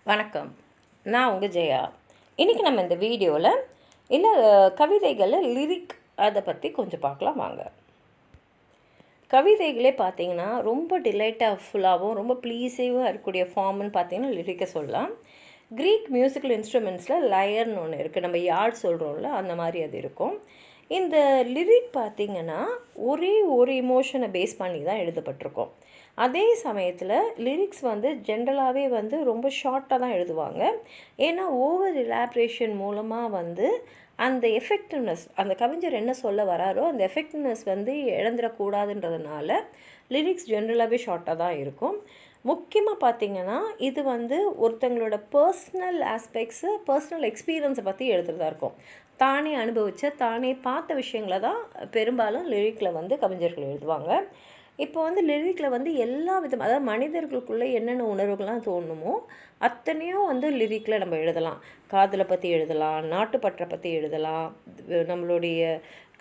வணக்கம். நான் உங்கள் ஜெயா. இன்றைக்கி நம்ம இந்த வீடியோவில் இல்லை கவிதைகளில் லிரிக் அதை பற்றி கொஞ்சம் பார்க்கலாம் வாங்க. கவிதைகளே பார்த்திங்கன்னா ரொம்ப டிலைட்டாஃபுல்லாகவும் ரொம்ப ப்ளீஸிவாக இருக்கக்கூடிய ஃபார்ம்னு பார்த்திங்கன்னா லிரிக்கை சொல்லலாம். க்ரீக் மியூசிக்கல் இன்ஸ்ட்ருமெண்ட்ஸில் லயர்னு ஒன்று இருக்குது. நம்ம யாழ் சொல்கிறோம்ல, அந்த மாதிரி அது இருக்கும். இந்த லிரிக் பார்த்திங்கன்னா ஒரே ஒரு இமோஷனை பேஸ் பண்ணி தான் எழுதப்பட்டிருக்கும். அதே சமயத்தில் லிரிக்ஸ் ஜென்ரலாகவே ரொம்ப ஷார்ட்டாக தான் எழுதுவாங்க. ஏன்னா ஓவர் எலாப்ரேஷன் மூலமாக அந்த எஃபெக்டிவ்னஸ், அந்த கவிஞர் என்ன சொல்ல வராரோ அந்த எஃபெக்டிவ்னஸ் இழந்துடக்கூடாதுன்றதுனால லிரிக்ஸ் ஜென்ரலாகவே ஷார்ட்டாக தான் இருக்கும். முக்கியமாக பார்த்திங்கன்னா இது ஒருத்தங்களோட பர்சனல் ஆஸ்பெக்ட்ஸு, பர்சனல் எக்ஸ்பீரியன்ஸை பற்றி எழுதுறதா இருக்கும். தானே அனுபவித்த, தானே பார்த்த விஷயங்களை தான் பெரும்பாலும் லிரிக்கில் கவிஞர்கள் எழுதுவாங்க. இப்போ லிரிக்கில் எல்லா விதம், அதாவது மனிதர்களுக்குள்ளே என்னென்ன உணர்வுகள்லாம் தோணுமோ அத்தனையும் லிரிக்கில் நம்ம எழுதலாம். காதலை பற்றி எழுதலாம், நாட்டுப்பற்றை பற்றி எழுதலாம், நம்மளுடைய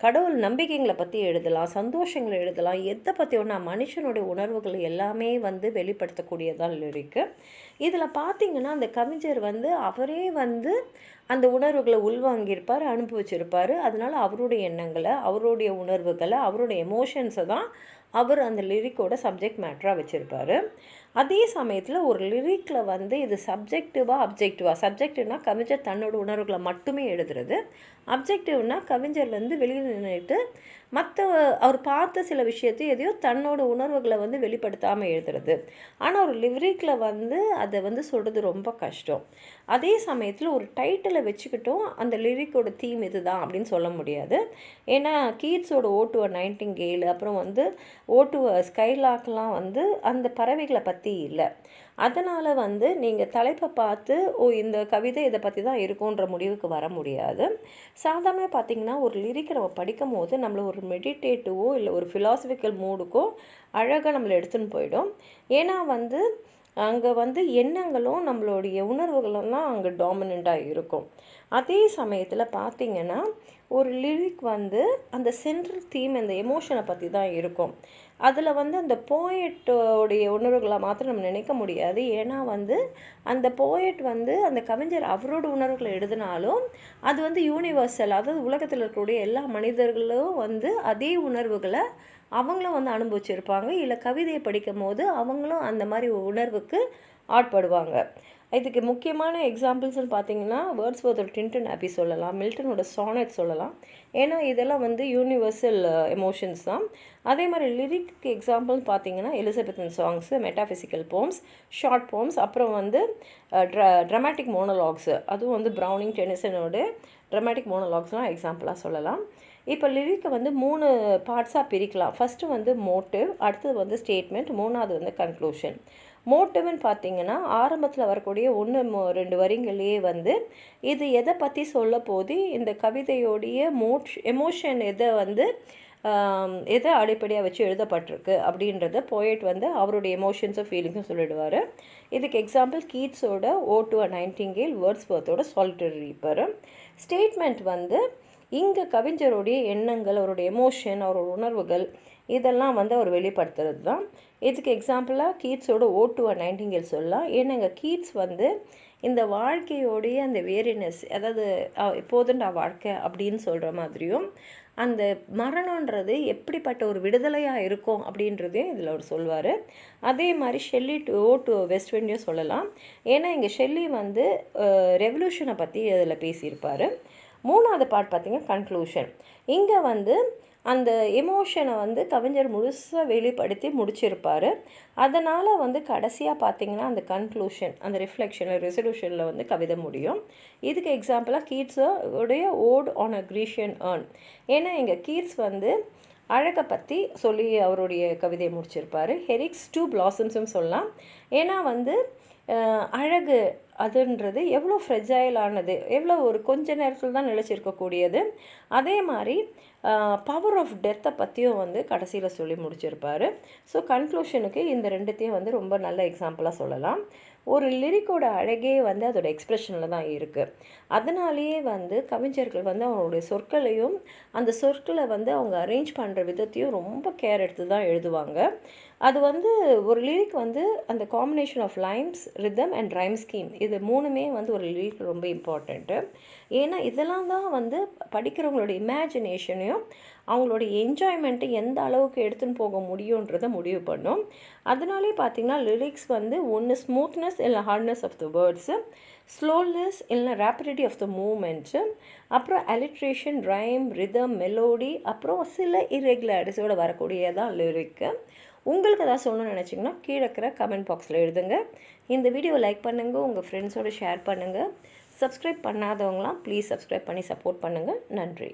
கடவுள் நம்பிக்கைகளை பற்றி எழுதலாம், சந்தோஷங்களை எழுதலாம், எதை பற்றி ஒன்றா மனுஷனுடைய உணர்வுகள் எல்லாமே வெளிப்படுத்தக்கூடியதான் லிரிக்கு. இதில் பார்த்திங்கன்னா அந்த கவிஞர் அவரே அந்த உணர்வுகளை உள்வாங்கியிருப்பார், அனுபவிச்சிருப்பார். அதனால் அவருடைய எண்ணங்களை, அவருடைய உணர்வுகளை, அவருடைய எமோஷன்ஸை தான் அவர் அந்த லிரிக்கோட சப்ஜெக்ட் மேட்டராக வச்சுருப்பார். அதே சமயத்தில் ஒரு லிரிக்கில் இது சப்ஜெக்டிவாக அப்ஜெக்டிவாக, சப்ஜெக்டிவ்னா கவிஞர் தன்னோட உணர்வுகளை மட்டுமே எழுதுறது, அப்ஜெக்டிவ்னா கவிஞர் வெளியில் நின்றுட்டு மற்ற அவர் பார்த்த சில விஷயத்தையும் எதையோ தன்னோட உணர்வுகளை வெளிப்படுத்தாமல் எழுதுறது. ஆனால் ஒரு லிரிக்கில் அதை சொல்கிறது ரொம்ப கஷ்டம். அதே சமயத்தில் ஒரு டைட்டிலை வச்சுக்கிட்டும் அந்த லிரிக்கோட தீம் இது தான் அப்படின்னு சொல்ல முடியாது. ஏன்னா கீட்ஸோட ஓட்டுவ நைட்டிங்கேல், அப்புறம் ஓட்டுவ ஸ்கைலாக்லாம் அந்த பறவைகளை பற்றி இல்லை. அதனால் நீங்கள் தலைப்பை பார்த்து இந்த கவிதை இதை பற்றி தான் இருக்குன்ற முடிவுக்கு வர முடியாது. சாதாரணமாக பார்த்திங்கன்னா ஒரு லிரிக்கை நம்ம படிக்கும் போது நம்மளை ஒரு மெடிடேட்டிவோ இல்லை ஒரு ஃபிலாசபிக்கல் மூடுக்கோ அழகாக நம்மளை எடுத்துன்னு போயிடும். ஏன்னா அங்கே எண்ணங்களும் நம்மளுடைய உணர்வுகளும் தான் அங்கே டாமினண்ட்டாக இருக்கும். அதே சமயத்தில் பார்த்திங்கன்னா ஒரு லிரிக் அந்த சென்ட்ரல் தீம், அந்த எமோஷனை பற்றி தான் இருக்கும். அதில் அந்த போயட்டோடைய உணர்வுகளை மாத்திரம் நம்ம நினைக்க முடியாது. ஏன்னா அந்த போயட் அந்த கவிஞர் அவரோட உணர்வுகளை எழுதினாலும் அது யூனிவர்சல், அதாவது உலகத்தில் இருக்கக்கூடிய எல்லா மனிதர்களும் அதே உணர்வுகளை அவங்களும் அனுபவிச்சிருப்பாங்க. இல்லை கவிதையை படிக்கும் போது அவங்களும் அந்த மாதிரி உணர்வுக்கு ஆட்படுவாங்க. இதுக்கு முக்கியமான எக்ஸாம்பிள்ஸ்னு பார்த்திங்கன்னா வேர்ட்ஸ்வொர்த்தோட டின்டன் ஆபி சொல்லலாம், மில்டனோட சானட் சொல்லலாம். ஏன்னா இதெல்லாம் யூனிவர்சல் எமோஷன்ஸ் தான். அதே மாதிரி லிரிக் எக்ஸாம்பிள்னு பார்த்திங்கன்னா Elizabethan songs, metaphysical poems, short poems, அப்புறம் ட்ராமாட்டிக் மோனோலாக்ஸு, அதுவும் ப்ரௌனிங், டெனிசனோட ட்ராமாட்டிக் மோனோலாக்ஸ்லாம் எக்ஸாம்பிளாக சொல்லலாம். இப்போ லிரிக்கை 3 பார்ட்ஸாக பிரிக்கலாம். ஃபஸ்ட்டு மோட்டிவ், அடுத்தது ஸ்டேட்மெண்ட், மூணாவது கன்க்ளூஷன். மோட்டிவ்னு பார்த்திங்கன்னா ஆரம்பத்தில் வரக்கூடிய 1-2 வரிகள்லேயே இது எதை பற்றி சொல்ல போது, இந்த கவிதையோடைய எமோஷன் எதை அடிப்படையாக வச்சு எழுதப்பட்டிருக்கு அப்படின்றத போயட் அவருடைய எமோஷன்ஸும் ஃபீலிங்ஸும் சொல்லிடுவார். இதுக்கு எக்ஸாம்பிள் கீட்ஸோட ஓட்டுவ நைட்டிங்கேல், வேர்ட்ஸ்வொர்த்தோட சாலிட்டரி ரீப்பர். ஸ்டேட்மெண்ட் இங்கே கவிஞருடைய எண்ணங்கள், அவருடைய எமோஷன், அவரோட உணர்வுகள் இதெல்லாம் அவர் வெளிப்படுத்துறது தான். இதுக்கு எக்ஸாம்பிளாக கீட்ஸோட ஓட்டுவ நைட்டிங்கேல் சொல்லலாம். ஏன்னா இங்கே கீட்ஸ் இந்த வாழ்க்கையோடைய அந்த வேரினஸ், அதாவது இப்போதுண்டா வாழ்க்கை அப்படின்னு சொல்கிற மாதிரியும் அந்த மரணன்றது எப்படிப்பட்ட ஒரு விடுதலையாக இருக்கும் அப்படின்றதையும் இதில் அவர் சொல்வார். அதே மாதிரி ஷெல்லி டு வெஸ்ட் விண்டியும் சொல்லலாம். ஏன்னா இங்கே ஷெல்லி ரெவல்யூஷனை பற்றி அதில் பேசியிருப்பார். மூணாவது பார்ட் பார்த்திங்கன்னா கன்க்ளூஷன். இங்கே அந்த எமோஷனை கவிஞர் முழுசாக வெளிப்படுத்தி முடிச்சிருப்பார். அதனால் கடைசியாக பார்த்திங்கன்னா அந்த கன்க்ளூஷன், அந்த ரிஃப்ளெக்ஷனில், ரெசல்யூஷனில் கவிதை முடியும். இதுக்கு எக்ஸாம்பிளாக கீட்ஸோடைய ode on a Grecian urn. ஏன்னா எங்கள் கீட்ஸ் அழகை பற்றி சொல்லி அவருடைய கவிதையை முடிச்சிருப்பார். ஹெரிக்ஸ் 2 பிளாசம்ஸும் சொல்லலாம். ஏன்னா அழகு அதுன்றது எவ்வளோ ஃப்ரெஜைலானது, எவ்வளோ ஒரு கொஞ்ச நேரத்தில் தான் நிலச்சிருக்கக்கூடியது. அதே மாதிரி பவர் ஆஃப் டெத்தை பற்றியும் கடைசியில் சொல்லி முடிச்சிருப்பார். ஸோ கன்க்ளூஷனுக்கு இந்த ரெண்டுத்தையும் ரொம்ப நல்ல எக்ஸாம்பிளாக சொல்லலாம். ஒரு லிரிக்கோட அழகே அதோட எக்ஸ்ப்ரெஷனில் தான் இருக்குது. அதனாலேயே கவிஞர்கள் அவங்களுடைய சொற்களையும் அந்த சொற்களை அவங்க அரேஞ்ச் பண்ணுற விதத்தையும் ரொம்ப கேர் எடுத்து தான் எழுதுவாங்க. அது வந்து ஒரு லிரிக் வந்து அந்த combination of lines, rhythm and rhyme scheme இது 3மே வந்து ஒரு லிரிக் ரொம்ப இம்பார்ட்டண்ட்டு. ஏன்னா இதெல்லாம் தான் வந்து படிக்கிறவங்களோட இமேஜினேஷனையும் அவங்களோட என்ஜாய்மெண்ட்டு எந்த அளவுக்கு எடுத்துன்னு போக முடியுன்றதை முடிவு பண்ணும். அதனாலே பார்த்திங்கன்னா லிரிக்ஸ் வந்து ஒன்று ஸ்மூத்னஸ் இல்லை hardness of the words, slowness இல்லைனா ரேப்பிடிட்டி ஆஃப் த மூமெண்ட்ஸு, அப்புறம் அலிட்ரேஷன், ரைம், ரிதம், மெலோடி, அப்புறம் சில இர்ரெகுலாரிட்டிஸோடு வரக்கூடியதான் லிரிக்கு. உங்களுக்கு ஏதாவது சொல்லணும்னு நினச்சிங்கன்னா கீழே இருக்கிற கமெண்ட் பாக்ஸில் எழுதுங்க. இந்த வீடியோ லைக் பண்ணுங்கள், உங்கள் ஃப்ரெண்ட்ஸோடு ஷேர் பண்ணுங்கள். சப்ஸ்கிரைப் பண்ணாதவங்களாம் ப்ளீஸ் சப்ஸ்கிரைப் பண்ணி சப்போர்ட் பண்ணுங்கள். நன்றி.